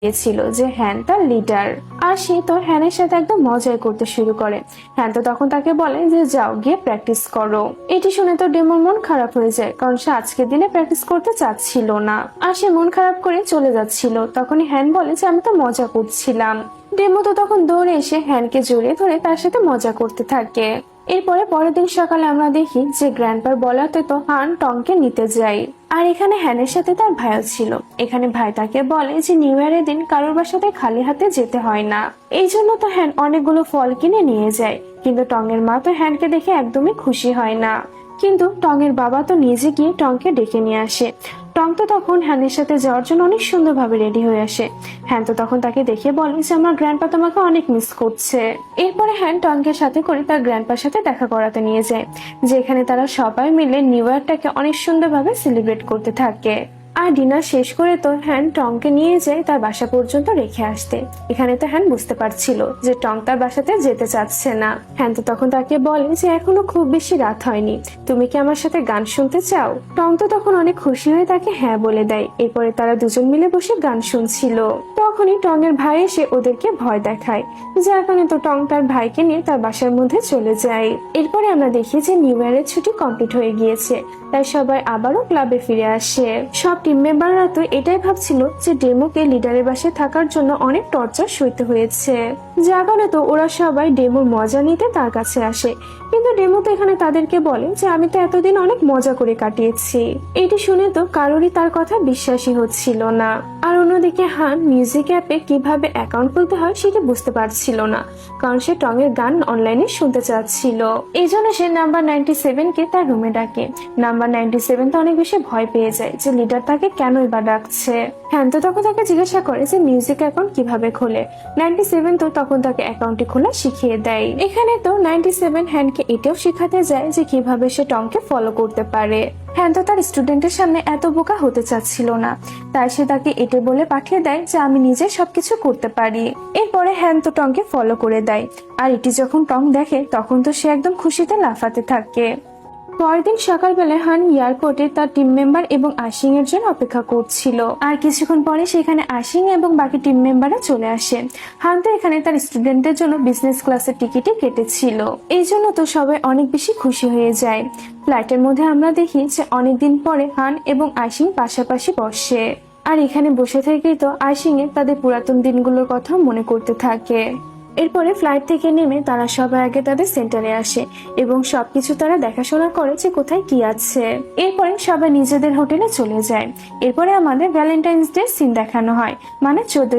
ছিল যে হ্যান তার লিডার। আর সে তো হ্যানের সাথে একদম মজাই করতে শুরু করে। হ্যান তো তখন তাকে বলে যে যাও গিয়ে প্র্যাকটিস করো। এটি শুনে তো ডেমোর মন খারাপ হয়ে যায়, কারণ সে আজকের দিনে প্র্যাকটিস করতে চাচ্ছিল না। আর সে মন খারাপ করে চলে যাচ্ছিল। তখনই হ্যান বলে যে আমি তো মজা করছিলাম। ডেমো তো তখন দৌড়ে এসে হ্যানকে জড়িয়ে ধরে তার সাথে মজা করতে থাকে। এরপরে পরের দিন সকালে আমরা দেখি যে গ্র্যান্ডপার বলাতে তো হান টংকে নিতে যায়। আর এখানে হ্যানের সাথে তার ভাইও ছিল। এখানে ভাই তাকে বলে যে নিউ ইয়ারের দিন কারোর বাসাতে খালি হাতে যেতে হয় না। এই জন্য তো হ্যান অনেকগুলো ফল কিনে নিয়ে যায়। কিন্তু টং এর মা তো হ্যানকে দেখে একদমই খুশি হয় না। কিন্তু টং এর বাবা তো নিজে গিয়ে টংকে ডেকে নিয়ে আসে। টং তো তখন হ্যানের সাথে যাওয়ার জন্য অনেক সুন্দরভাবে রেডি হয়ে আসে। হ্যান তো তখন তাকে দেখে বলে যে আমার গ্র্যান্ডপা তোমাকে অনেক মিস করছে। এরপরে হ্যান টংকে সাথে করে তার গ্র্যান্ডপার সাথে দেখা করাতে নিয়ে যায়, যেখানে তারা সবাই মিলে নিউ ইয়ারটাকে অনেক সুন্দরভাবে সেলিব্রেট করতে থাকে। আর ডিনার শেষ করে তো হ্যান টংকে নিয়ে যায় তার বাসা পর্যন্ত রেখে আসতে। এখানে তো হ্যান বুঝতে পারছিল যে টং তার বাসাতে যেতে চাচ্ছে না। হ্যান তো তখন তাকে বলে যে এখনো খুব বেশি রাত হয়নি, তুমি কি আমার সাথে গান শুনতে চাও? টং তো তখন অনেক খুশি হয়ে তাকে হ্যাঁ বলে দেয়। এরপরে তারা দুজন মিলে বসে গান শুনছিল। তখনই টং এর ভাই এসে ওদেরকে ভয় দেখায়, যার কারণে তো টং তার ভাইকে নিয়ে তার বাসার মধ্যে চলে যায়। এরপরে আমরা দেখি যে নিউ ইয়ারের ছুটি কমপ্লিট হয়ে গিয়েছে, তাই সবাই আবারও ক্লাবে ফিরে আসে। সব টিম মেম্বাররা তো এটাই ভাবছিল যে ডেমোকে লিডারের বাসায় থাকার জন্য অনেক টর্চার সইতে হয়েছে, যার কারণে তো ওরা সবাই ডেমোর মজা নিতে তার কাছে আসে। কিন্তু ডেমো তো এখানে তাদেরকে বলে যে আমি তো এতদিন অনেক মজা করে কাটিয়েছি। এটি শুনে তো কারোরই তার কথা বিশ্বাসই হচ্ছিল না। আর অন্যদিকে হান মিউজিক অ্যাপে কিভাবে অ্যাকাউন্ট খুলতে হয় সেটা বুঝতে পারছিল না, কারণ সে টং এর গান অনলাইনে শুনতে চাচ্ছিল। এই জন্য সে নাম্বার 97 কে তার রুমে ডাকে। নাম্বার 97 তো অনেক বেশি ভয় পেয়ে যায় যে লিডার তাকে কেনই বা ডাকছে। হ্যান তো তখন তাকে জিজ্ঞাসা করে যে মিউজিক অ্যাকাউন্ট কিভাবে খোলে। 97 তো তখন তাকে অ্যাকাউন্টটি খোলা শিখিয়ে দেয়। এখানে তো 97 হ্যানকে এটাও শেখাতে যায় যে কিভাবে সে টংকে ফলো করতে পারে। হ্যান তো তার স্টুডেন্টের সামনে এত বোকা হতে চাচ্ছিল না, তাই সে তাকে এটা বলে পাঠিয়ে দেয় যে আমি নিজে সবকিছু করতে পারি। এরপরে হ্যান তো টংকে ফলো করে দেয়। আর এটি যখন টং দেখে তখন তো সে একদম খুশিতে লাফাতে থাকে। পরের দিন সকালবেলায় হান এয়ারপোর্টে তার টিম মেম্বার এবং আশিং এর জন্য অপেক্ষা করছিল। আর কিছুক্ষণ পরে সেখানে আশিং এবং বাকি টিম মেম্বাররা চলে আসে। হান তো এখানে তার স্টুডেন্টের জন্য বিজনেস ক্লাসের টিকিটই কেটেছিল। এই জন্য তো সবাই অনেক বেশি খুশি হয়ে যায়। ফ্লাইটের মধ্যে আমরা দেখি যে অনেকদিন পরে হান এবং আশিং পাশাপাশি বসে। আর এখানে বসে থেকেই তো আশিং এ তাদের পুরাতন দিনগুলোর কথা মনে করতে থাকে। এরপরে ফ্লাইট থেকে নেমে তারা সবাই আগে তাদের সেন্টারে আসে এবং সবকিছু তারা দেখাশোনা করে যে কোথায় কি আছে। এরপরে সবাই নিজেদের হোটেলে চলে যায়। এরপরে আমাদের ভ্যালেন্টাইন্স ডে সিন দেখানো হয়, মানে 14